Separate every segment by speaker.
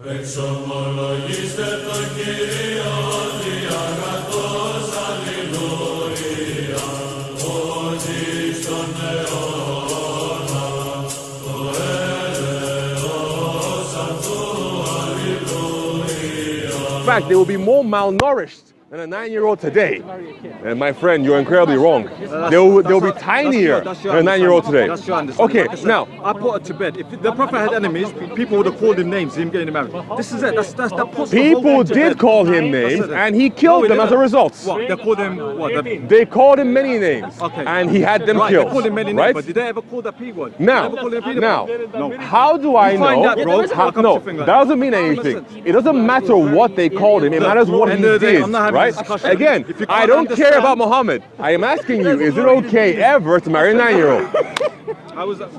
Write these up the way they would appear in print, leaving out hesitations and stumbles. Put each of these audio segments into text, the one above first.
Speaker 1: In fact, they will be more malnourished than a 9-year-old today. And my friend, you're incredibly wrong. They'll be tinier than a 9-year-old today.
Speaker 2: That's your understanding.
Speaker 1: Okay,
Speaker 2: Like I said,
Speaker 1: now
Speaker 2: I put it to bed. If the Prophet had enemies, people would have called him names, him getting married. This is it. That puts the whole
Speaker 1: people
Speaker 2: thing to
Speaker 1: did
Speaker 2: bed.
Speaker 1: call him names, and he killed them as a result.
Speaker 2: What? They called him what?
Speaker 1: They called him many names,
Speaker 2: Okay.
Speaker 1: and he had them
Speaker 2: Right,
Speaker 1: killed.
Speaker 2: they called him many names,
Speaker 1: right?
Speaker 2: but did they ever call the P word?
Speaker 1: Now,
Speaker 2: Did they ever call him pedophile? No.
Speaker 1: how do I
Speaker 2: find
Speaker 1: know?
Speaker 2: out, bro.
Speaker 1: No, that doesn't mean anything. It doesn't matter what they called him. It matters what he did,
Speaker 2: I'm not having a
Speaker 1: right?
Speaker 2: discussion.
Speaker 1: Again,
Speaker 2: If you
Speaker 1: I
Speaker 2: can't
Speaker 1: don't care
Speaker 2: understand-
Speaker 1: about Muhammad. I am asking you, is it okay ever to marry a 9-year-old?
Speaker 2: How was that?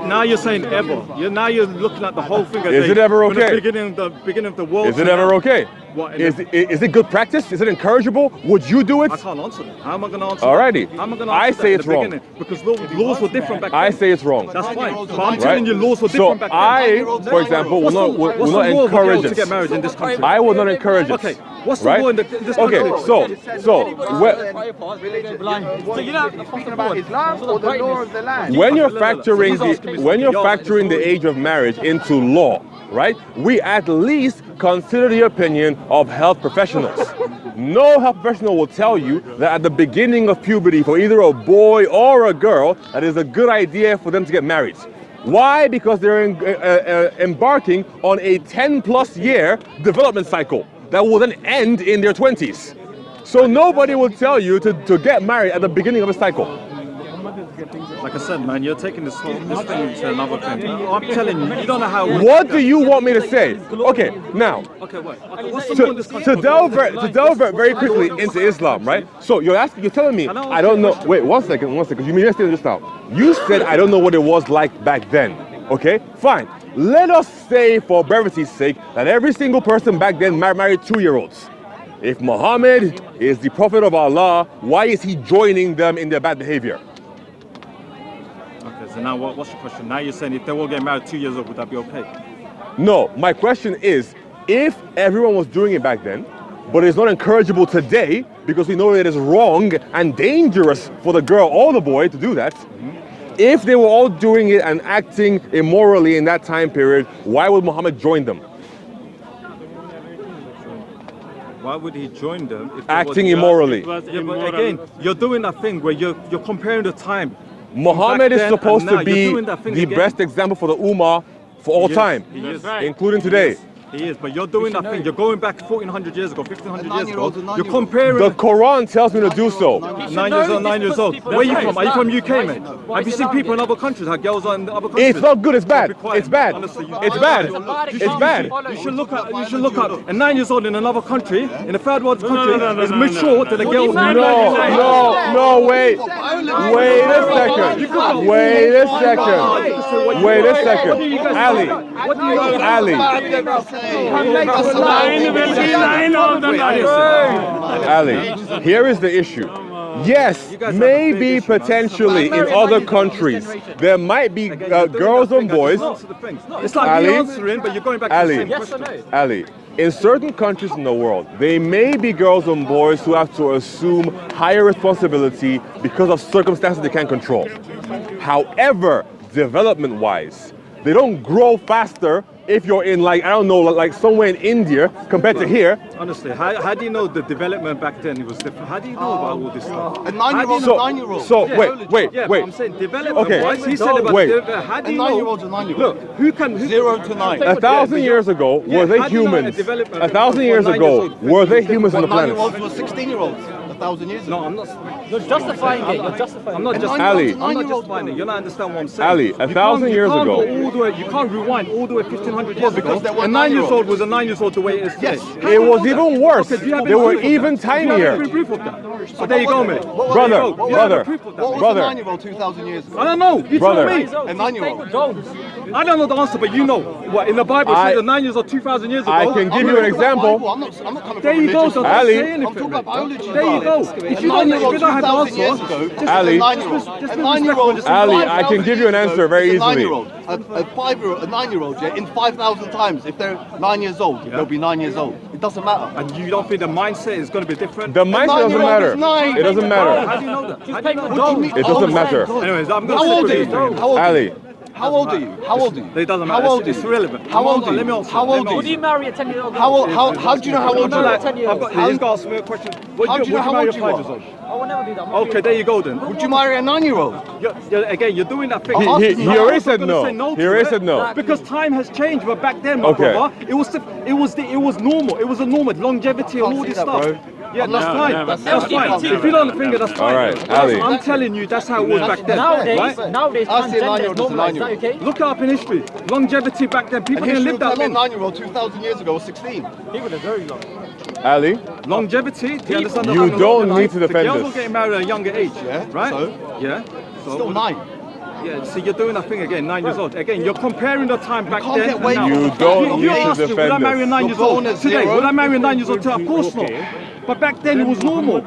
Speaker 2: Now you're saying ever. Now you're looking at the whole thing.
Speaker 1: Is it ever
Speaker 2: from the
Speaker 1: okay?
Speaker 2: beginning of the world.
Speaker 1: Is it ever okay?
Speaker 2: What,
Speaker 1: Is it good practice? Is it encourageable? Would you do it?
Speaker 2: I can't answer that. How am I going to answer
Speaker 1: Alrighty.
Speaker 2: that? How am I going to
Speaker 1: I
Speaker 2: answer
Speaker 1: say
Speaker 2: that
Speaker 1: it's
Speaker 2: in the
Speaker 1: wrong.
Speaker 2: beginning? Because laws were different back then.
Speaker 1: I say it's wrong.
Speaker 2: That's fine. But I'm telling you, laws were different back then.
Speaker 1: I, for example, will not
Speaker 2: What's the law of a
Speaker 1: encourage
Speaker 2: girl to get
Speaker 1: it.
Speaker 2: married in this country?
Speaker 1: I will not encourage it.
Speaker 2: Okay, what's the
Speaker 1: right?
Speaker 2: law in this country?
Speaker 1: Okay, so
Speaker 3: Speaking about Islam or the law of the land?
Speaker 1: when you're factoring the age of marriage into law, right? We at least consider the opinion of health professionals. No health professional will tell you that at the beginning of puberty for either a boy or a girl, that is a good idea for them to get married. Why? Because they're embarking on a 10+ year development cycle that will then end in their 20s. So nobody will tell you to get married at the beginning of a cycle.
Speaker 2: Like I said, man, you're taking this thing to another thing. I'm telling you, you don't know how.
Speaker 1: What do you want me to say? Okay, now,
Speaker 2: Okay, wait. Okay, what's the law in this country?
Speaker 1: to delve very quickly into Islam, right? So you're telling me, I don't know. Wait, one second. You mean yesterday just now? You said I don't know what it was like back then. Okay, fine. Let us say, for brevity's sake, that every single person back then married 2-year-olds. If Muhammad is the prophet of Allah, why is he joining them in their bad behavior?
Speaker 2: Okay, so now what's your question? Now you're saying if they were getting married 2 years old, would that be okay?
Speaker 1: No, my question is, if everyone was doing it back then, but it's not encourageable today because we know it is wrong and dangerous for the girl or the boy to do that, if they were all doing it and acting immorally in that time period, why would Muhammad join them?
Speaker 2: Why would he join them? If
Speaker 1: Acting immorally.
Speaker 2: Yeah, but again, you're doing that thing where you're comparing the time.
Speaker 1: Muhammad
Speaker 2: Back
Speaker 1: is
Speaker 2: then
Speaker 1: supposed
Speaker 2: and
Speaker 1: to
Speaker 2: now, you're
Speaker 1: be
Speaker 2: doing that thing
Speaker 1: the
Speaker 2: again.
Speaker 1: best example for the Ummah for all
Speaker 2: He is.
Speaker 1: time,
Speaker 2: He is.
Speaker 1: including today.
Speaker 2: He is, but you're doing that thing. You're going back 1400 years ago, 1500 years ago. You're comparing.
Speaker 1: The Quran tells me to do so.
Speaker 2: 9 years old, 9 years old. Where you from? Are you from UK, man? Have you seen people in other countries? How girls are in other countries?
Speaker 1: It's not good, it's bad.
Speaker 2: Be quiet,
Speaker 1: It's bad.
Speaker 2: honestly, you-
Speaker 1: It's bad. It's bad.
Speaker 2: You should look at. A 9 years old in another country, in a third world country, is mature than a girl.
Speaker 1: No, wait. Wait a second. Ali, here is the issue. Yes, maybe potentially in other countries there might be girls and boys.
Speaker 2: It's like
Speaker 1: Ali,
Speaker 2: you're answering, but you're going back to the same question.
Speaker 1: Ali, in certain countries in the world, there may be girls and boys who have to assume higher responsibility because of circumstances they can't control. However, development-wise, they don't grow faster if you're in, like, I don't know, like somewhere in India compared to here.
Speaker 2: Honestly, how do you know the development back then? It was different. How do you know about all this stuff?
Speaker 3: A 9-year-old,
Speaker 1: So,
Speaker 3: a 9-year-old.
Speaker 1: so
Speaker 2: Yeah,
Speaker 1: wait.
Speaker 2: but I'm saying development.
Speaker 1: Okay.
Speaker 2: Wise, he said about
Speaker 1: Wait.
Speaker 2: how do
Speaker 3: A
Speaker 2: you know?
Speaker 3: 9-year-old's a 9-year-old.
Speaker 2: Look, who can
Speaker 3: 0 to 9.
Speaker 1: 1,000 years ago, were they
Speaker 2: how do you know
Speaker 1: humans?
Speaker 2: a development
Speaker 1: 1,000 years
Speaker 2: for 9
Speaker 1: ago,
Speaker 2: years old?
Speaker 1: were they humans on the planet?
Speaker 3: 9-year-olds were 16-year-olds 1,000 years ago.
Speaker 2: No, I'm not.
Speaker 4: You're justifying it. You're justifying
Speaker 2: I'm not
Speaker 4: it.
Speaker 2: just.
Speaker 1: Ali.
Speaker 2: I'm not justifying it. You're not understanding what I'm saying.
Speaker 1: Ali,
Speaker 2: You
Speaker 1: 1,000
Speaker 2: can't-
Speaker 1: years
Speaker 2: you can't
Speaker 1: ago.
Speaker 2: go all the way. You can't rewind all the way 1,500 years ago.
Speaker 3: because there were
Speaker 2: A 9-year-old
Speaker 3: 9-year-olds.
Speaker 2: was a 9-year-old the way it is today.
Speaker 3: Yes.
Speaker 2: How
Speaker 1: It
Speaker 2: do you
Speaker 1: was
Speaker 2: know
Speaker 1: even
Speaker 2: that?
Speaker 1: worse.
Speaker 2: Okay, do you have
Speaker 1: They
Speaker 2: any
Speaker 1: were
Speaker 2: proof of
Speaker 1: even
Speaker 2: that? Do you have
Speaker 1: tinier.
Speaker 2: any proof of that? So there you go, mate.
Speaker 1: Brother,
Speaker 2: You have
Speaker 1: brother,
Speaker 2: the proof of that.
Speaker 3: What was
Speaker 1: brother.
Speaker 3: a 9-year-old 2,000 years ago?
Speaker 2: I don't know. You
Speaker 1: Brother.
Speaker 2: tell me.
Speaker 3: A 9-year-old.
Speaker 2: I don't know the answer, but you know. What, in the Bible,
Speaker 1: I-
Speaker 2: it said the 9 years or 2,000 years ago.
Speaker 1: I can give you an example.
Speaker 3: I'm not coming
Speaker 2: There
Speaker 3: from
Speaker 2: you go,
Speaker 3: religion.
Speaker 2: so
Speaker 1: Ali.
Speaker 2: don't say
Speaker 3: I'm
Speaker 2: anything.
Speaker 3: talking about biology.
Speaker 2: There you go. If you don't have the
Speaker 3: 2,000 years
Speaker 2: answer,
Speaker 3: ago,
Speaker 2: just
Speaker 1: Ali.
Speaker 3: a 9-year-old.
Speaker 2: Just
Speaker 3: A
Speaker 2: be
Speaker 3: 9-year-old.
Speaker 2: respectful.
Speaker 1: Ali, I can give you an answer very
Speaker 3: is a
Speaker 1: easily.
Speaker 3: 9-year-old. A 5-year-old, a 9-year-old, yeah, in 5,000 times, if they're 9 years old, they'll be 9 years old. It doesn't matter.
Speaker 2: And you don't think the mindset is going to be different?
Speaker 1: The mindset doesn't
Speaker 3: 9-year-old
Speaker 1: matter.
Speaker 3: is 9.
Speaker 1: It doesn't
Speaker 2: How
Speaker 1: matter.
Speaker 2: do you know that? How do you
Speaker 4: paying
Speaker 2: know
Speaker 4: the
Speaker 2: that?
Speaker 3: What do you mean?
Speaker 1: It doesn't
Speaker 3: Oh my
Speaker 1: matter.
Speaker 3: God.
Speaker 2: Anyways, I'm going
Speaker 3: How
Speaker 2: to
Speaker 3: old are
Speaker 2: stick
Speaker 3: you?
Speaker 2: with you.
Speaker 3: How old are you?
Speaker 1: Ali,
Speaker 3: How old are you? How old are you?
Speaker 2: It doesn't
Speaker 3: How
Speaker 2: matter.
Speaker 3: old are
Speaker 2: It's
Speaker 3: you?
Speaker 2: irrelevant.
Speaker 3: How old are
Speaker 2: Let me
Speaker 3: you?
Speaker 2: answer.
Speaker 3: How old
Speaker 2: Let me
Speaker 3: are
Speaker 4: Would you
Speaker 3: you?
Speaker 4: marry a 10-year-old?
Speaker 3: How do you know how old you
Speaker 2: No,
Speaker 3: are?
Speaker 2: like, he's got to ask me a question.
Speaker 3: How do you know how old you are?
Speaker 4: I will never do that.
Speaker 2: Okay, there you go then.
Speaker 3: Would you marry a 9-year-old?
Speaker 2: Again, you're doing that thing.
Speaker 3: He-
Speaker 1: he already said
Speaker 2: I'm not
Speaker 1: no.
Speaker 2: gonna say
Speaker 1: He
Speaker 2: to
Speaker 1: already
Speaker 2: it,
Speaker 1: said no.
Speaker 2: Because time has changed, but back then, my
Speaker 1: Okay.
Speaker 2: brother, it was normal. It was a normal longevity and all
Speaker 3: see
Speaker 2: this
Speaker 3: that,
Speaker 2: stuff.
Speaker 3: bro.
Speaker 2: Yeah, that's fine. That's fine.
Speaker 4: LGBT.
Speaker 2: If you don't think it, that's fine.
Speaker 1: All right, Ali.
Speaker 2: I'm telling you, that's how it was back then.
Speaker 4: Nowadays,
Speaker 2: Right?
Speaker 4: nowadays,
Speaker 3: I see a
Speaker 4: transgender is
Speaker 3: 9-year-old as a
Speaker 4: normalized. Is that
Speaker 3: 9-year-old.
Speaker 4: okay?
Speaker 2: Look it up in history. Longevity back then, people
Speaker 3: And
Speaker 2: didn't
Speaker 3: history
Speaker 2: live
Speaker 3: will tell
Speaker 2: that
Speaker 3: me a
Speaker 2: long.
Speaker 3: 9-year-old 2,000 years ago was 16.
Speaker 4: People are very long.
Speaker 1: Ali,
Speaker 2: Longevity, do you understand
Speaker 1: You
Speaker 2: that?
Speaker 1: don't need to defend
Speaker 2: the girls
Speaker 1: this.
Speaker 2: were getting married at a younger age,
Speaker 3: Yeah,
Speaker 2: right?
Speaker 3: so?
Speaker 2: Yeah. So
Speaker 3: Still 9.
Speaker 2: Yeah, see, you're doing that thing again, 9 years old. Again, you're comparing the time back
Speaker 3: can't
Speaker 2: then.
Speaker 3: get away
Speaker 2: and
Speaker 3: from
Speaker 2: now.
Speaker 1: You don't
Speaker 2: You
Speaker 1: need to
Speaker 2: asked me, would I
Speaker 1: defend
Speaker 2: marry a
Speaker 1: this.
Speaker 2: 9
Speaker 3: You're
Speaker 2: years old
Speaker 3: born at
Speaker 2: today?
Speaker 3: 0.
Speaker 2: Would I marry a 9 years old today? Of course not. But back then it was normal.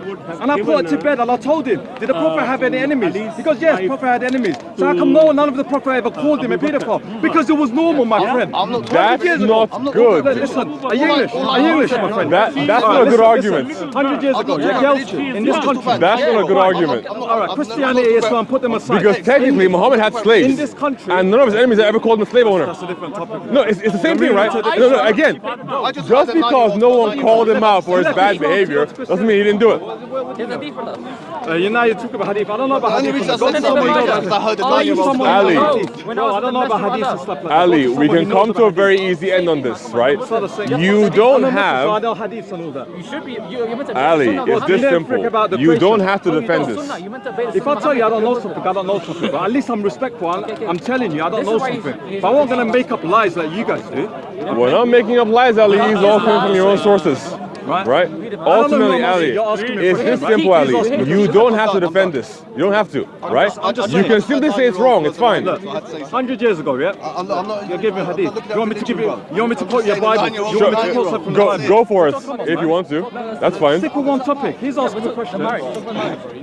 Speaker 2: And I put it to bed and I told him, did the Prophet have any enemies? He goes, yes, Prophet had enemies. So how come none of the Prophet ever called him a pedophile? Because it was normal, my friend.
Speaker 3: I'm not
Speaker 1: that's
Speaker 2: years ago.
Speaker 1: not good.
Speaker 2: Listen, are you English? Are you English, my friend?
Speaker 1: That's
Speaker 2: All
Speaker 1: not
Speaker 2: right,
Speaker 1: a good
Speaker 2: listen,
Speaker 1: argument.
Speaker 2: 100 years ago, yeah, girls in this country.
Speaker 1: That's not a good argument.
Speaker 2: All right, Christianity, Islam, put them aside.
Speaker 1: Because technically, Muhammad had
Speaker 2: in
Speaker 1: slaves.
Speaker 2: this country,
Speaker 1: And none of his enemies ever called him a slave owner.
Speaker 2: that's a different topic.
Speaker 1: No, it's the same thing, right? No, again,
Speaker 3: I
Speaker 1: just
Speaker 3: had a
Speaker 1: because
Speaker 3: 9-year-old
Speaker 1: no one called him out for his bad behavior doesn't mean he didn't do it.
Speaker 4: There's a deeper love.
Speaker 2: You know, you talk about hadith. I don't know about
Speaker 3: The only
Speaker 2: hadith.
Speaker 3: reason I said something is because I heard a
Speaker 4: Are you
Speaker 3: 9-year-old.
Speaker 4: someone
Speaker 1: Ali.
Speaker 4: who knows?
Speaker 2: No, I don't know about hadith and stuff like that.
Speaker 1: Ali, we
Speaker 2: Someone
Speaker 1: can
Speaker 2: who
Speaker 1: come
Speaker 2: knows
Speaker 1: to a
Speaker 2: about
Speaker 1: very
Speaker 2: hadith.
Speaker 1: easy end on this, right?
Speaker 2: Sort of thing.
Speaker 1: You
Speaker 2: I'm
Speaker 1: don't
Speaker 2: a Muslim, so I
Speaker 1: have,
Speaker 2: know hadiths and all that.
Speaker 4: You should be. You're meant to.
Speaker 1: Ali,
Speaker 4: Sunnah,
Speaker 1: it's
Speaker 4: how
Speaker 1: this
Speaker 4: do you
Speaker 2: didn't freak about
Speaker 1: simple.
Speaker 2: the
Speaker 1: You
Speaker 2: creation.
Speaker 1: don't have to
Speaker 4: know
Speaker 1: defend
Speaker 4: Sunnah?
Speaker 1: this.
Speaker 4: You're meant to obey the
Speaker 2: If I
Speaker 4: Sunnah.
Speaker 2: tell you I don't know something, I don't know something. But at least I'm respectful. I'm telling you, I don't
Speaker 4: This
Speaker 2: know
Speaker 4: is why
Speaker 2: something.
Speaker 4: he's-
Speaker 2: But I'm not going to make up lies like you guys do.
Speaker 1: We're not making up lies, Ali. It's all coming from your own sources.
Speaker 2: Right?
Speaker 1: Right?
Speaker 2: know who
Speaker 1: Ultimately,
Speaker 2: I'm asking.
Speaker 1: Ali,
Speaker 2: You're asking me a
Speaker 1: it's
Speaker 2: question,
Speaker 1: this
Speaker 2: right?
Speaker 1: simple,
Speaker 2: He's asking
Speaker 1: Ali.
Speaker 2: me a
Speaker 1: You
Speaker 2: question.
Speaker 1: don't have to defend this. You don't have to, right?
Speaker 2: I'm just
Speaker 1: You
Speaker 2: saying.
Speaker 1: can simply say it's wrong. It's fine.
Speaker 2: Look, 100 years ago, yeah?
Speaker 3: I'm not.
Speaker 2: You're giving hadith.
Speaker 3: I'm not looking
Speaker 2: You want me
Speaker 3: at
Speaker 2: to give
Speaker 3: religion,
Speaker 2: you?
Speaker 3: bro.
Speaker 2: You want me to quote your
Speaker 3: Saying the
Speaker 2: Bible?
Speaker 3: 9-year-old,
Speaker 2: You want me to
Speaker 3: 9-year-old.
Speaker 2: quote something from the Bible?
Speaker 1: Go for it if you want to. That's fine.
Speaker 2: Stick with one topic. He's asking a question.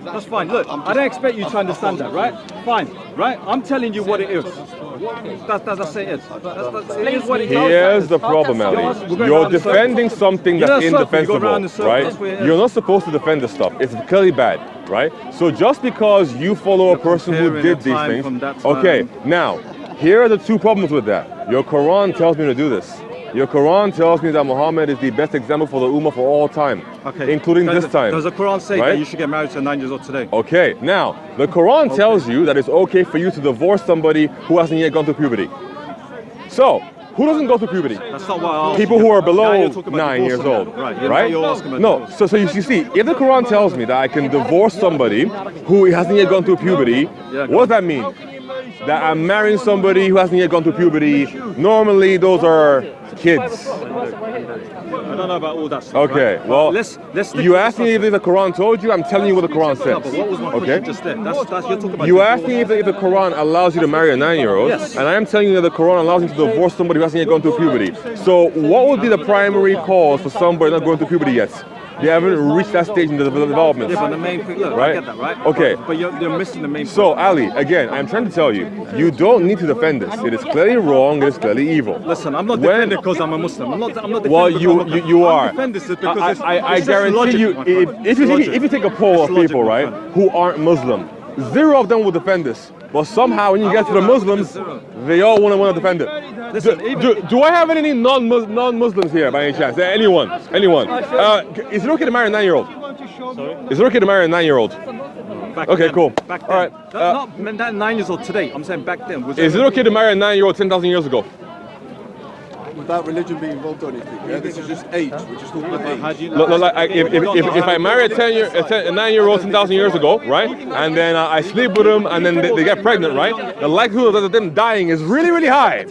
Speaker 2: That's fine. Look, I don't expect you to understand that, right? Fine, right? I'm telling you what it is. That's it is. It is what it is.
Speaker 1: Here's the problem,
Speaker 2: We're
Speaker 1: Ali.
Speaker 2: going
Speaker 1: You're
Speaker 2: around the circle.
Speaker 1: defending something
Speaker 2: You're
Speaker 1: that's
Speaker 2: in a circle, you go
Speaker 1: indefensible,
Speaker 2: around the circle,
Speaker 1: right?
Speaker 2: that's where it is.
Speaker 1: You're not supposed to defend this stuff. It's clearly bad, right? So just because you follow a person who
Speaker 2: comparing
Speaker 1: did
Speaker 2: the
Speaker 1: these
Speaker 2: time
Speaker 1: things,
Speaker 2: from that time.
Speaker 1: okay. Now, here are the two problems with that. Your Quran tells me to do this. Your Quran tells me that Muhammad is the best example for the Ummah for all time,
Speaker 2: Okay.
Speaker 1: including this time.
Speaker 2: Does the Quran say
Speaker 1: right?
Speaker 2: that you should get married to a 9 years old today?
Speaker 1: Okay, now, the Quran tells you that it's okay for you to divorce somebody who hasn't yet gone through puberty. So, who doesn't go through puberty?
Speaker 2: That's not what I asked.
Speaker 1: People who are
Speaker 2: Now
Speaker 1: below
Speaker 2: you're talking about
Speaker 1: 9 years
Speaker 2: divorce.
Speaker 1: old,
Speaker 2: Right?
Speaker 1: right?
Speaker 2: You're asking about
Speaker 1: No,
Speaker 2: divorce.
Speaker 1: so you see, if the Quran tells me that I can divorce somebody who hasn't yet gone through puberty,
Speaker 2: Yeah,
Speaker 1: what does that mean? That I'm marrying somebody who hasn't yet gone through puberty. Normally, those are kids.
Speaker 2: I don't know about all that stuff.
Speaker 1: Okay,
Speaker 2: right?
Speaker 1: well,
Speaker 2: let's stick
Speaker 1: you
Speaker 2: with
Speaker 1: asked
Speaker 2: the
Speaker 1: me if the Quran told you. I'm telling you what the Quran
Speaker 2: No, but
Speaker 1: says.
Speaker 2: what was my
Speaker 1: Okay.
Speaker 2: question just then? That's you're talking about.
Speaker 1: You
Speaker 2: divorce.
Speaker 1: asked me if the Quran allows you to marry a 9-year-old,
Speaker 2: Yes.
Speaker 1: and I am telling you that the Quran allows you to divorce somebody who hasn't yet gone through puberty. So, what would be the primary cause for somebody not going through puberty yet? They haven't reached that stage in the development.
Speaker 2: Yeah, but the main thing, look, I
Speaker 1: Right?
Speaker 2: get that, right?
Speaker 1: Okay.
Speaker 2: But you're missing the main.
Speaker 1: So, Ali, again, I'm trying to tell you, you don't need to defend this. It is clearly wrong. It is clearly evil.
Speaker 2: Listen, I'm not
Speaker 1: When-
Speaker 2: defending because I'm a Muslim. I'm not defending.
Speaker 1: Well,
Speaker 2: because
Speaker 1: you
Speaker 2: I'm a-
Speaker 1: you
Speaker 2: I'm
Speaker 1: are.
Speaker 2: defending this because it's
Speaker 1: I
Speaker 2: just
Speaker 1: guarantee
Speaker 2: logic,
Speaker 1: you,
Speaker 2: my friend.
Speaker 1: if you
Speaker 2: Logic.
Speaker 1: if you take a poll
Speaker 2: It's
Speaker 1: of
Speaker 2: logic,
Speaker 1: people,
Speaker 2: my
Speaker 1: right,
Speaker 2: friend.
Speaker 1: who aren't Muslim, 0 of them will defend this. But somehow, when you get to the Muslims, they all want to defend it.
Speaker 2: Listen,
Speaker 1: Do I have any non-Muslims here by any chance? Anyone? Is it okay to marry a 9-year-old? Is it okay to marry a 9-year-old?
Speaker 2: Back
Speaker 1: Okay,
Speaker 2: then,
Speaker 1: cool.
Speaker 2: Back then.
Speaker 1: All right,
Speaker 2: Not 9 years old today. I'm saying back then. Was
Speaker 1: Is it okay to marry a 9-year-old 10,000 years ago?
Speaker 5: without religion being involved or anything. Yeah, this is just age. We're just talking about
Speaker 2: How
Speaker 5: age.
Speaker 2: do you know?
Speaker 1: Look, if I marry a 9-year-old 10,000 years ago, right, and then I sleep with them, and then they get pregnant, right, the likelihood of them dying is really, really high.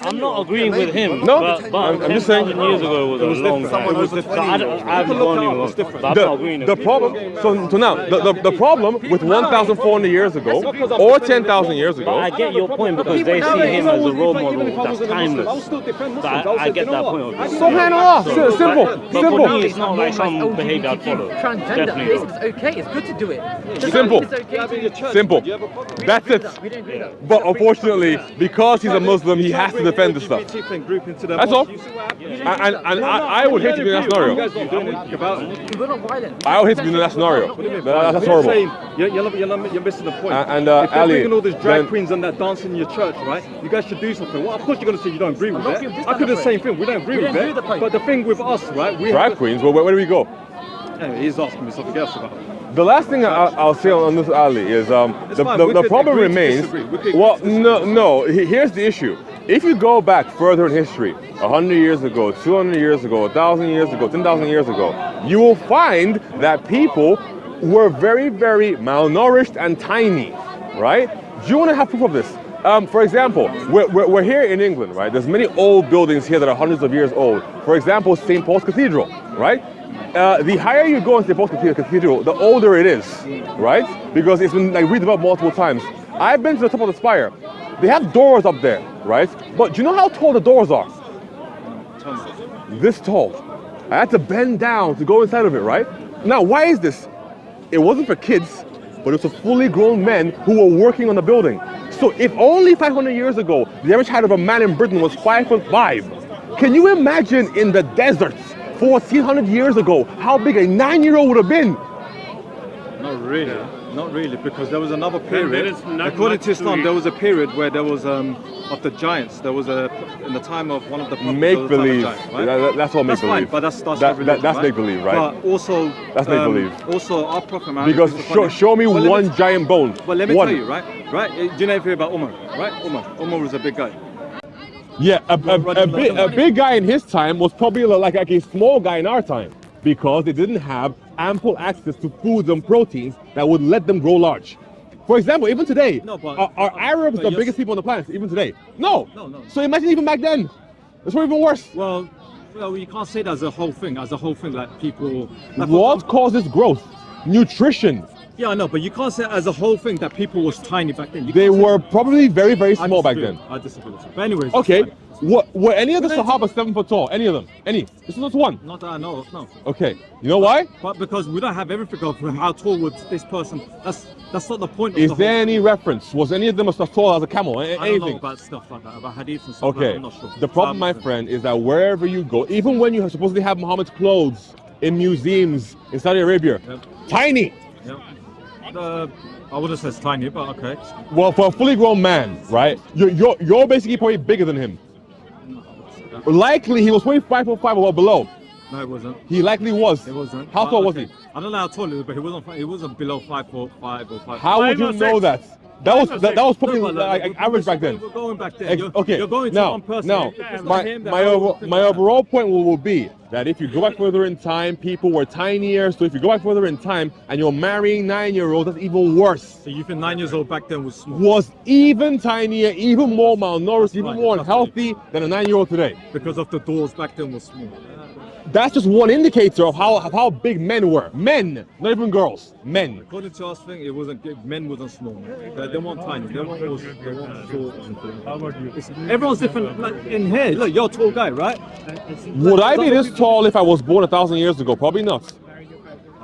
Speaker 6: I'm not agreeing with him.
Speaker 1: No,
Speaker 6: but
Speaker 1: I'm just saying.
Speaker 6: 10,000 years ago it was a long time.
Speaker 5: Someone over 20
Speaker 6: I haven't gone any longer. But I'm not agreeing with
Speaker 1: The problem, so now, the problem with 1,400 years ago or 10,000 years
Speaker 6: But
Speaker 1: ago,
Speaker 6: I get your point because they see him as a role model that's timeless. So I get that point of view.
Speaker 1: so hand it off. Simple,
Speaker 6: But for
Speaker 1: simple.
Speaker 6: me, it's not like some behavior I'd follow.
Speaker 4: Transgender.
Speaker 6: Definitely
Speaker 4: This
Speaker 6: not.
Speaker 4: is okay. It's good to do it. Just
Speaker 1: Simple.
Speaker 4: It's okay to
Speaker 1: Simple. That's it.
Speaker 4: We don't agree though.
Speaker 1: But unfortunately, because he's a Muslim, he has to defend this stuff. That's all. And I would hate to be in that scenario.
Speaker 4: We're not violent.
Speaker 1: I would hate to be in that scenario. That's horrible.
Speaker 2: You're missing the point.
Speaker 1: And,
Speaker 2: if they're
Speaker 1: Ali,
Speaker 2: bringing all these drag
Speaker 1: then-
Speaker 2: queens and that dancing in your church, right? You guys should do something. Well, of course you're going to say you don't agree with
Speaker 4: not
Speaker 2: it.
Speaker 4: agree with this
Speaker 2: I could do the
Speaker 4: kind
Speaker 2: same
Speaker 4: of
Speaker 2: thing. We don't agree
Speaker 4: We
Speaker 2: with
Speaker 4: don't agree
Speaker 2: it.
Speaker 4: with the point.
Speaker 2: But the thing with us, right? We
Speaker 1: Drag
Speaker 2: have
Speaker 1: queens, where do we go?
Speaker 2: anyway, he's asking me something else about it.
Speaker 1: The last thing I'll say on this, Ali, is
Speaker 2: fine, we
Speaker 1: the
Speaker 2: could
Speaker 1: problem
Speaker 2: agree to
Speaker 1: remains.
Speaker 2: disagree. We could
Speaker 1: Well,
Speaker 2: agree to
Speaker 1: no. Here's the issue. If you go back further in history, 100 years ago, 200 years ago, 1,000 years ago, 10,000 years ago, you will find that people were very, very malnourished and tiny, right? Do you want to have proof of this? For example, we're here in England, right? There's many old buildings here that are hundreds of years old. For example, St. Paul's Cathedral, right? The higher you go in St. Paul's Cathedral, the older it is, right? Because it's been like redeveloped multiple times. I've been to the top of the spire. They have doors up there, right? But do you know how tall the doors are? This tall. I had to bend down to go inside of it, right? Now, why is this? It wasn't for kids, but it was for fully grown men who were working on the building. So if only 500 years ago, the average height of a man in Britain was 5'5", can you imagine in the deserts 1,400 years ago how big a 9-year-old would have been?
Speaker 2: Not really, because there was another period.
Speaker 7: there is not
Speaker 2: According
Speaker 7: much
Speaker 2: to Islam,
Speaker 7: to
Speaker 2: there was a period where there was of the giants. There was in the time of one of the prophets,
Speaker 1: Make
Speaker 2: there was a time of
Speaker 1: believe.
Speaker 2: giants, right?
Speaker 1: That's all make
Speaker 2: That's fine,
Speaker 1: believe.
Speaker 2: but that's
Speaker 1: That's make believe, right?
Speaker 2: But also,
Speaker 1: That's make believe.
Speaker 2: Also, our prophet Muhammad.
Speaker 1: Because
Speaker 2: peace be upon him-
Speaker 1: show me
Speaker 2: But let me
Speaker 1: one giant bone.
Speaker 2: But let me
Speaker 1: One.
Speaker 2: tell you, right? Do you know anything about Umar? Right? Umar was a big guy.
Speaker 1: Yeah, a big guy in his time was probably like a small guy in our time, because they didn't have ample access to foods and proteins that would let them grow large. For example, even today,
Speaker 2: No, but-
Speaker 1: are Arabs
Speaker 2: but
Speaker 1: the
Speaker 2: you're-
Speaker 1: biggest people on the planet, even today? No.
Speaker 2: No.
Speaker 1: So imagine even back then. It's probably even worse.
Speaker 2: Well, you can't say that as a whole thing. Like people. Like
Speaker 1: What causes growth? Nutrition.
Speaker 2: Yeah, I know, but you can't say as a whole thing that people was tiny back then. You
Speaker 1: They
Speaker 2: can't say
Speaker 1: were
Speaker 2: that.
Speaker 1: probably very, very
Speaker 2: I
Speaker 1: small back
Speaker 2: disagree.
Speaker 1: then.
Speaker 2: I disagree with you. But anyways. that's
Speaker 1: Okay.
Speaker 2: fine.
Speaker 1: Were any of the Sahaba 7 foot tall? Any of them? Any? This is just one.
Speaker 2: Not that I know of, no.
Speaker 1: Okay. You know why?
Speaker 2: But because we don't have everything of how tall was this person. That's not the point of
Speaker 1: Is
Speaker 2: the
Speaker 1: there
Speaker 2: whole.
Speaker 1: any reference? Was any of them as tall as a camel?
Speaker 2: I don't know
Speaker 1: Anything?
Speaker 2: about stuff like that, about hadith and stuff like that.
Speaker 1: Okay.
Speaker 2: I'm not sure.
Speaker 1: The problem, my friend, is that wherever you go, even when you supposedly have Muhammad's clothes in museums in Saudi Arabia, tiny.
Speaker 2: Yeah. I wouldn't say it's tiny, but okay.
Speaker 1: Well, for a fully grown man, right? You're basically probably bigger than him. Likely, he was probably 5'5" or below.
Speaker 2: No, it wasn't.
Speaker 1: He likely was.
Speaker 2: It wasn't.
Speaker 1: How
Speaker 2: But,
Speaker 1: tall was
Speaker 2: okay.
Speaker 1: he?
Speaker 2: I don't know how tall he was, but he wasn't below 5'5" or 5.
Speaker 1: How would you know that? That was probably
Speaker 2: No, but,
Speaker 1: like average back then.
Speaker 2: We're going back then.
Speaker 1: Okay.
Speaker 2: You're going to
Speaker 1: now,
Speaker 2: one person.
Speaker 1: now,
Speaker 2: If it's not him, then
Speaker 1: my
Speaker 2: I don't think
Speaker 1: my
Speaker 2: that-
Speaker 1: overall point will be that if you go back further in time, people were tinier. So if you go back further in time and you're marrying 9-year-olds, that's even worse.
Speaker 2: So you think 9 years old back then was small?
Speaker 1: Was even tinier, even more malnourished, even
Speaker 2: right,
Speaker 1: more
Speaker 2: that's
Speaker 1: unhealthy than a 9-year-old today.
Speaker 2: Because of the doors back then was small.
Speaker 1: That's just one indicator of how big men were. Men, not even girls. Men.
Speaker 2: According to us thing, it wasn't men wasn't small. They weren't tiny. They weren't short. How about you? Everyone's different. Like in here, look, you're a tall guy, right?
Speaker 1: Would I be this tall if I was born 1,000 years ago? Probably not.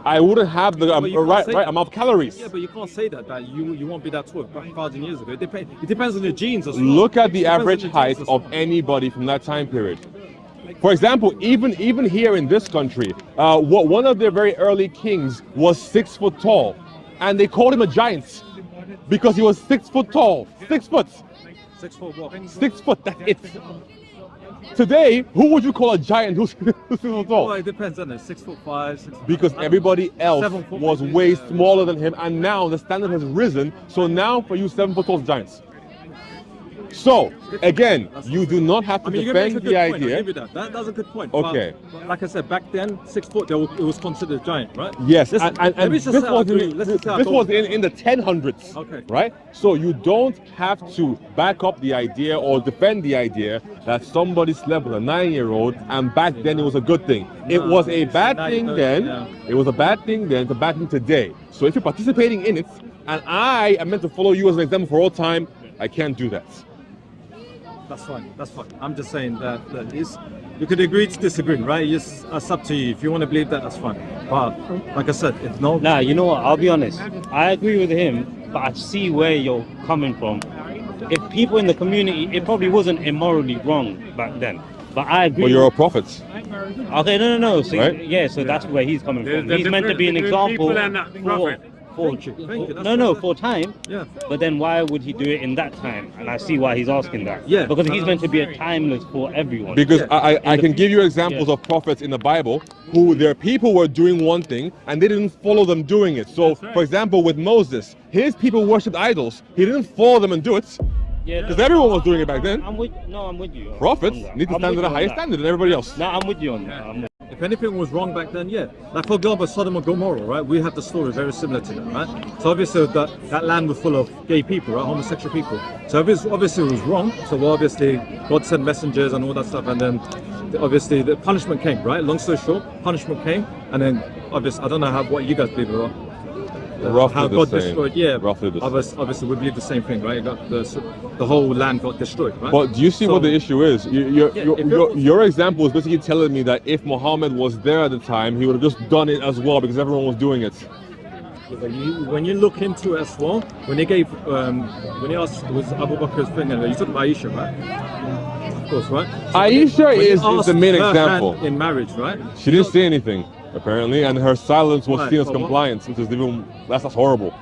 Speaker 1: I wouldn't have the
Speaker 2: But you can't
Speaker 1: right
Speaker 2: say-
Speaker 1: amount of calories.
Speaker 2: Yeah, but you can't say that you won't be that tall 1,000 years ago. It depends on your genes as well.
Speaker 1: Look at the
Speaker 2: It depends on
Speaker 1: average
Speaker 2: your
Speaker 1: height
Speaker 2: genes as
Speaker 1: of
Speaker 2: well.
Speaker 1: anybody from that time period. For example, even here in this country, one of their very early kings was 6 foot tall, and they called him a giant because he was 6 foot tall. 6 foot.
Speaker 2: 6 foot what?
Speaker 1: 6 foot. That's it. Today, who would you call a giant who's 6 foot
Speaker 2: Well,
Speaker 1: tall?
Speaker 2: it depends on it. 6'5", 6 foot.
Speaker 1: Because everybody else
Speaker 2: 7 foot
Speaker 1: was
Speaker 2: maybe,
Speaker 1: way smaller than him, and now the standard has risen. So now for you, 7 foot tall is giants. So, again, you do not have to
Speaker 2: I mean, you make a
Speaker 1: defend
Speaker 2: good
Speaker 1: the
Speaker 2: point. I'll
Speaker 1: idea.
Speaker 2: give you that. That's a good point.
Speaker 1: Okay.
Speaker 2: But like I said, back then, 6 foot, it was considered a giant, right?
Speaker 1: Yes,
Speaker 2: Listen,
Speaker 1: and
Speaker 2: let me
Speaker 1: this
Speaker 2: just say I
Speaker 1: was,
Speaker 2: agree. Let's just say I
Speaker 1: this
Speaker 2: don't-
Speaker 1: was in the 1000s,
Speaker 2: Okay.
Speaker 1: right? So you don't have to back up the idea or defend the idea that somebody slept with a 9-year-old and back then it was a good thing. It was a bad thing then, it was a bad thing then, it's a bad thing today. So if you're participating in it, and I am meant to follow you as an example for all time, I can't do that.
Speaker 2: That's fine. That's fine. I'm just saying that you could agree to disagree, right? It's up to you. If you want to believe that, that's fine. But like I said, if no,
Speaker 6: Nah, you know what? I'll be honest. I agree with him, but I see where you're coming from. If people in the community, it probably wasn't immorally wrong back then. But I agree.
Speaker 1: But you're a prophet.
Speaker 6: Okay, no. So
Speaker 1: Right?
Speaker 6: yeah, so that's where he's coming from.
Speaker 7: There's
Speaker 6: He's meant to be an
Speaker 7: difference between
Speaker 6: example
Speaker 7: people and that prophet.
Speaker 6: for
Speaker 2: Thank you. That's
Speaker 6: no,
Speaker 2: fine.
Speaker 6: for time.
Speaker 2: Yeah.
Speaker 6: But then why would he do it in that time? And I see why he's asking that.
Speaker 2: Yeah.
Speaker 6: Because he's meant to be a timeless for everyone.
Speaker 1: Because
Speaker 2: Yeah.
Speaker 1: I can give you examples of prophets in the Bible who their people were doing one thing and they didn't follow them doing it. So, for example, with Moses, his people worshipped idols. He didn't follow them and do it
Speaker 6: yeah,
Speaker 1: because everyone was doing it back then.
Speaker 6: I'm with you.
Speaker 1: Prophets
Speaker 6: on that.
Speaker 1: need to
Speaker 6: I'm
Speaker 1: stand
Speaker 6: with
Speaker 1: at a
Speaker 6: you on
Speaker 1: higher
Speaker 6: that.
Speaker 1: standard than everybody else.
Speaker 6: No, I'm with you on that.
Speaker 2: If anything was wrong back then, yeah. Like for example, Sodom and Gomorrah, right? We have the story very similar to that, right? So obviously that land was full of gay people, right? Homosexual people. So obviously it was wrong. So obviously God sent messengers and all that stuff, and then obviously the punishment came, right? Long story short, punishment came, and then obviously I don't know what you guys believe about.
Speaker 1: Roughly
Speaker 2: How
Speaker 1: the
Speaker 2: God
Speaker 1: same.
Speaker 2: destroyed, yeah.
Speaker 1: Roughly the same.
Speaker 2: Obviously, we believe the same thing, right? It got the whole land got destroyed, right?
Speaker 1: But do you see
Speaker 2: So-
Speaker 1: what the issue is? Your example is basically telling me that if Muhammad was there at the time, he would have just done it as well because everyone was doing it.
Speaker 2: When you look into it as well, when he asked, it was Abu Bakr's thing, and you talked about Aisha, right? Of course, right? So
Speaker 1: Aisha
Speaker 2: when he
Speaker 1: is
Speaker 2: asked
Speaker 1: the main
Speaker 2: her
Speaker 1: example.
Speaker 2: hand in marriage, right?
Speaker 1: She didn't say anything, apparently, and her silence was
Speaker 2: Right,
Speaker 1: seen as
Speaker 2: but what-
Speaker 1: compliance, which is even that's horrible.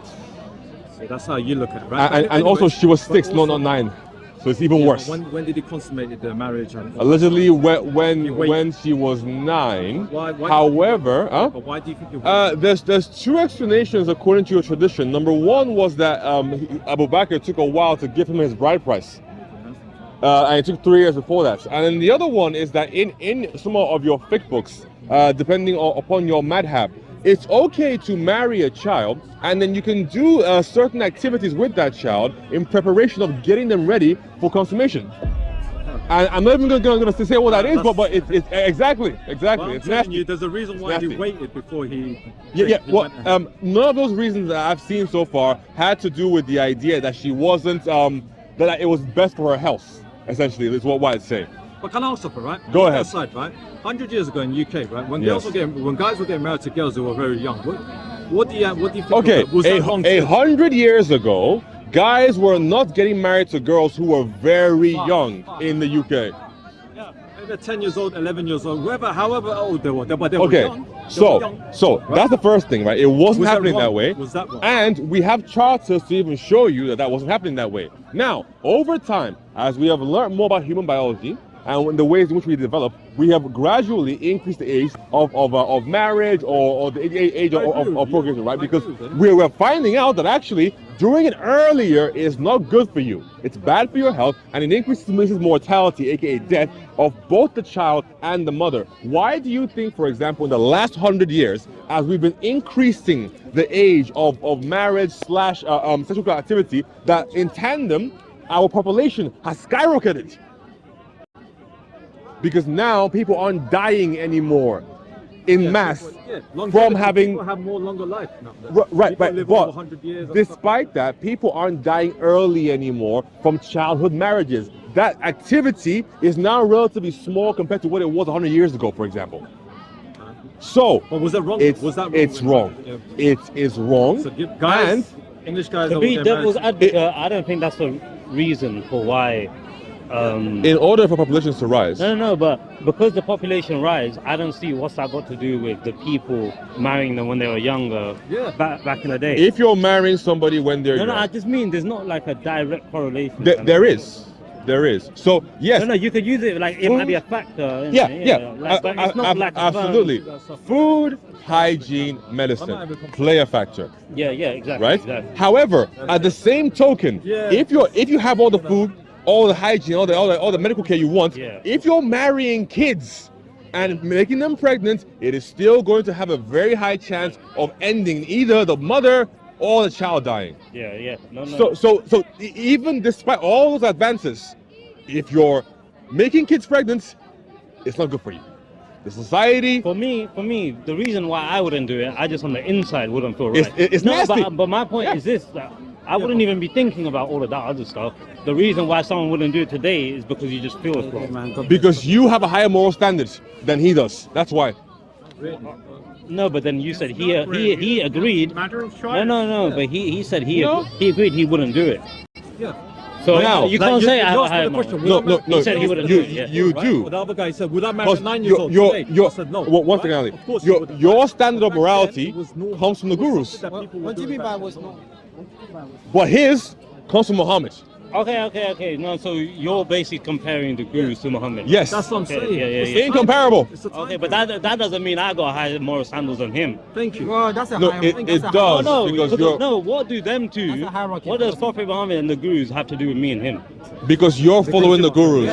Speaker 2: So that's how you look at it, right?
Speaker 1: And also,
Speaker 2: Anyways,
Speaker 1: she was
Speaker 2: but
Speaker 1: 6,
Speaker 2: also-
Speaker 1: not 9, so it's even
Speaker 2: yeah,
Speaker 1: worse.
Speaker 2: but when did he consummate the marriage? And
Speaker 1: Allegedly,
Speaker 2: Wait.
Speaker 1: when she was 9.
Speaker 2: Why-
Speaker 1: However,
Speaker 2: But why do you think it
Speaker 1: there's 2 explanations according to your tradition. Number 1 was that Abu Bakr took a while to give him his bride price. And it took 3 years before that. And then the other one is that in some of your fiqh books, depending upon your madhab, it's okay to marry a child and then you can do certain activities with that child in preparation of getting them ready for consummation. And I'm not even going to say what that is, but it's exactly.
Speaker 2: Well, I'm
Speaker 1: It's
Speaker 2: telling
Speaker 1: nasty.
Speaker 2: you, there's a reason why he
Speaker 1: Nasty.
Speaker 2: waited before he.
Speaker 1: Yeah.
Speaker 2: he
Speaker 1: Well,
Speaker 2: went ahead.
Speaker 1: none of those reasons that I've seen so far had to do with the idea that she wasn't, that it was best for her health. Essentially, is what I'd say.
Speaker 2: But can I ask something, right?
Speaker 1: Go
Speaker 2: Leave
Speaker 1: ahead.
Speaker 2: that aside, right? 100 years ago in UK, right? When
Speaker 1: Yes.
Speaker 2: guys were getting married to girls who were very young, what do you think?
Speaker 1: Okay,
Speaker 2: was that wrong too?
Speaker 1: 100 years ago, guys were not getting married to girls who were very young in the UK.
Speaker 2: Yeah, they're 10 years old, 11 years old, however old they were, but they were
Speaker 1: Okay,
Speaker 2: young. They were
Speaker 1: so
Speaker 2: young, right?
Speaker 1: that's the first thing, right? It wasn't
Speaker 2: Was that
Speaker 1: happening that
Speaker 2: wrong?
Speaker 1: way,
Speaker 2: Was that wrong?
Speaker 1: and we have charters to even show you that that wasn't happening that way. Now, over time, as we have learned more about human biology and the ways in which we develop, we have gradually increased the age of marriage or the age of procreation, right? Because we're finding out that actually doing it earlier is not good for you. It's bad for your health, and it increases mortality, aka death, of both the child and the mother. Why do you think, for example, in the last 100 years, as we've been increasing the age of marriage / sexual activity, that in tandem, our population has skyrocketed? Because now people aren't dying anymore in mass from having
Speaker 2: people have more longer life now.
Speaker 1: right,
Speaker 2: People
Speaker 1: right.
Speaker 2: live over
Speaker 1: But
Speaker 2: 100 years and stuff.
Speaker 1: despite that, people aren't dying early anymore from childhood marriages. That activity is now relatively small compared to what it was 100 years ago, for example. So
Speaker 2: But was that wrong?
Speaker 1: it's
Speaker 2: Was that wrong?
Speaker 1: it's wrong.
Speaker 2: Yeah.
Speaker 1: It is wrong.
Speaker 2: So guys,
Speaker 1: and
Speaker 2: English guys
Speaker 6: To
Speaker 2: that
Speaker 6: be
Speaker 2: were getting
Speaker 6: devil's
Speaker 2: married-
Speaker 6: advocate, I don't think that's the reason for why.
Speaker 1: in order for populations to rise,
Speaker 6: No, but because the population rise, I don't see what's that got to do with the people marrying them when they were younger.
Speaker 2: Yeah.
Speaker 6: Back in the day.
Speaker 1: if you're marrying somebody when they're
Speaker 6: no,
Speaker 1: young,
Speaker 6: I just mean there's not like a direct correlation.
Speaker 1: there is. So yes,
Speaker 6: No, you could use it like it might be a factor.
Speaker 1: yeah.
Speaker 6: Like, but it's not like
Speaker 1: Absolutely. Food, hygiene, medicine play a factor.
Speaker 6: Yeah, exactly.
Speaker 1: Right?
Speaker 6: Exactly.
Speaker 1: However, at the same token,
Speaker 2: Yeah.
Speaker 1: if you have all the food, all the hygiene, all the medical care you want.
Speaker 6: Yeah.
Speaker 1: If you're marrying kids and making them pregnant, it is still going to have a very high chance of ending either the mother or the child dying.
Speaker 6: Yeah. No.
Speaker 1: So even despite all those advances, if you're making kids pregnant, it's not good for you. The society.
Speaker 6: For me, the reason why I wouldn't do it, I just on the inside wouldn't feel right.
Speaker 1: It's
Speaker 6: no,
Speaker 1: nasty.
Speaker 6: but my point is this: that I wouldn't even be thinking about all of that other stuff. The reason why someone wouldn't do it today is because you just feel it's wrong.
Speaker 1: Because you have a higher moral standards than he does. That's why.
Speaker 6: No, but then you said he agreed. No. But he said he agreed he wouldn't do it.
Speaker 2: Yeah.
Speaker 6: So
Speaker 1: Now,
Speaker 6: you can't say I have a higher
Speaker 2: question.
Speaker 6: moral.
Speaker 1: No.
Speaker 6: He said he wouldn't do it. Yeah.
Speaker 1: You do.
Speaker 2: Well, the other guy said, would I marry
Speaker 1: Because
Speaker 2: 9 years old today? I said no.
Speaker 1: One second, Ali.
Speaker 2: Of course you wouldn't.
Speaker 1: Your standard of
Speaker 2: Back then,
Speaker 1: morality
Speaker 2: it was normal.
Speaker 1: comes from the gurus,
Speaker 2: That people were
Speaker 4: What do you
Speaker 2: doing
Speaker 4: mean by
Speaker 2: back
Speaker 4: was
Speaker 2: then.
Speaker 4: not?
Speaker 1: but his comes from Muhammad.
Speaker 6: Okay. No, so you're basically comparing the gurus to Muhammad.
Speaker 1: Yes.
Speaker 2: That's what I'm
Speaker 6: Okay,
Speaker 2: saying.
Speaker 6: yeah.
Speaker 1: It's incomparable.
Speaker 2: It's a time
Speaker 6: Okay, but
Speaker 2: frame.
Speaker 6: that doesn't mean I got higher moral standards than him.
Speaker 2: Thank you.
Speaker 4: Well, that's a
Speaker 1: No,
Speaker 4: hierarchy.
Speaker 1: it
Speaker 4: That's a
Speaker 1: does.
Speaker 6: No,
Speaker 1: because
Speaker 6: what do them two?
Speaker 4: That's a hierarchy.
Speaker 6: What does Prophet Muhammad and the gurus have to do with me and him?
Speaker 1: Because you're following the gurus.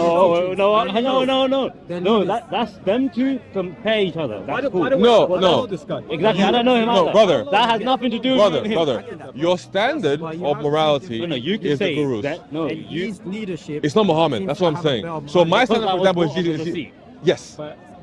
Speaker 6: No. That's them two compare each other. That's cool.
Speaker 1: No,
Speaker 2: Well, I
Speaker 1: no.
Speaker 2: know this guy.
Speaker 6: Exactly. I don't know him
Speaker 1: No,
Speaker 6: either.
Speaker 1: brother.
Speaker 6: That has nothing to do with him.
Speaker 1: Brother, your standard of morality
Speaker 6: No, you can
Speaker 1: is the
Speaker 6: say
Speaker 1: gurus.
Speaker 6: that. No, you.
Speaker 4: His leadership.
Speaker 1: It's not Muhammad. That's what I'm saying. So my standard, for example, is Jesus. Yes.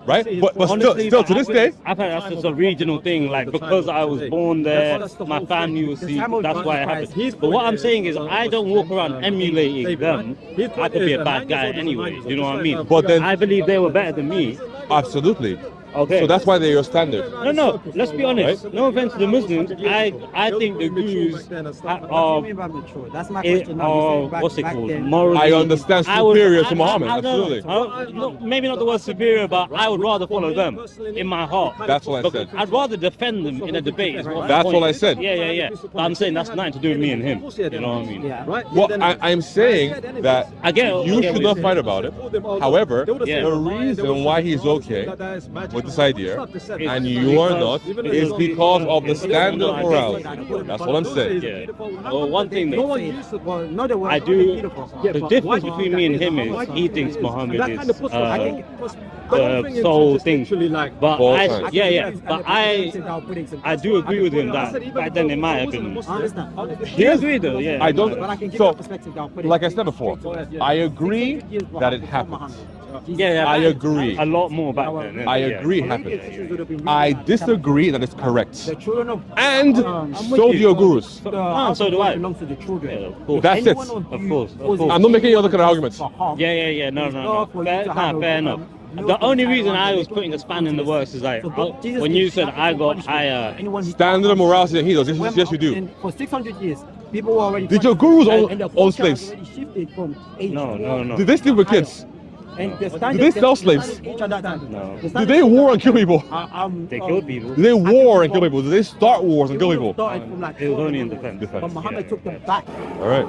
Speaker 1: Right? But
Speaker 6: Honestly,
Speaker 1: still to this day,
Speaker 6: I thought that's just a regional thing. Like because I was born there, my family was Sikh. That's why it happened. But what I'm saying is, I don't walk around emulating them. I could be a bad guy anyway. You know what I mean?
Speaker 1: But then-
Speaker 6: I believe they were better than me.
Speaker 1: absolutely.
Speaker 6: Okay.
Speaker 1: So that's why they're your standard.
Speaker 6: No. Let's be honest.
Speaker 1: Right?
Speaker 6: No offense to the Muslims. I think the gurus
Speaker 4: What do
Speaker 6: are.
Speaker 4: you mean by mature? That's my question. now. You
Speaker 6: Or
Speaker 4: said back-
Speaker 6: what's it
Speaker 4: back
Speaker 6: called?
Speaker 4: then-
Speaker 6: Morally,
Speaker 1: I understand
Speaker 6: I would-
Speaker 1: superior to Muhammad,
Speaker 6: no,
Speaker 1: absolutely.
Speaker 6: no, maybe not the word superior, but I would rather follow them in my heart.
Speaker 1: That's what I
Speaker 6: Because
Speaker 1: said.
Speaker 6: I'd rather defend them in a debate. Is what
Speaker 1: That's
Speaker 6: my
Speaker 1: what
Speaker 6: point
Speaker 1: I
Speaker 6: is.
Speaker 1: said.
Speaker 6: Yeah. But I'm saying that's nothing to do with me and him. You know what I mean?
Speaker 4: Yeah.
Speaker 2: Right?
Speaker 1: Well, I'm saying that
Speaker 6: I get it.
Speaker 1: you
Speaker 6: I get
Speaker 1: should
Speaker 6: what
Speaker 1: not fight about it. However,
Speaker 6: Yeah.
Speaker 1: the reason why he's okay with this idea and you are not is because of the standard of morality. That's what I'm saying.
Speaker 6: Yeah. Well, one thing
Speaker 2: No
Speaker 6: though,
Speaker 2: one used to.
Speaker 4: Well, no, they were
Speaker 6: I
Speaker 4: not
Speaker 6: do.
Speaker 4: beautiful.
Speaker 6: The difference between me and him is he thinks Muhammad is soul thing. But
Speaker 1: False
Speaker 6: I,
Speaker 1: sign.
Speaker 6: yeah. But I do agree with him that back then it might have been.
Speaker 4: I understand.
Speaker 6: Do you agree though? Yeah.
Speaker 1: I don't.
Speaker 4: But I can give
Speaker 1: So,
Speaker 4: that perspective down. Put it.
Speaker 1: like I said before, I agree that it happened.
Speaker 6: Yeah.
Speaker 1: I agree.
Speaker 6: A lot more back then.
Speaker 1: I
Speaker 6: yeah.
Speaker 1: agree it happened. I disagree that it's correct.
Speaker 4: The children of
Speaker 1: And
Speaker 4: I'm with
Speaker 1: so do
Speaker 4: you.
Speaker 1: your gurus.
Speaker 4: The
Speaker 6: so do I.
Speaker 4: belongs to the children.
Speaker 6: Yeah, of course.
Speaker 1: That's it.
Speaker 4: Anyone
Speaker 6: Of course.
Speaker 1: I'm not making any other kind of arguments.
Speaker 6: Yeah. No. Fair enough. The only reason I was putting a span in the works is like when you said I got higher.
Speaker 1: Standard of morality than he does. Yes, you do.
Speaker 4: For 600 years, people were already.
Speaker 1: Did your gurus
Speaker 4: and the
Speaker 1: own
Speaker 4: culture
Speaker 1: slaves?
Speaker 4: already shifted from age
Speaker 6: No.
Speaker 1: Did they sleep with kids?
Speaker 4: And the
Speaker 1: Did they sell slaves?
Speaker 6: No.
Speaker 1: Did they war and kill people?
Speaker 6: They killed people.
Speaker 1: Did they war and kill people? Did they start wars and kill people?
Speaker 4: Started from like
Speaker 6: It was only in defense.
Speaker 4: But Muhammad took them back.
Speaker 1: All right.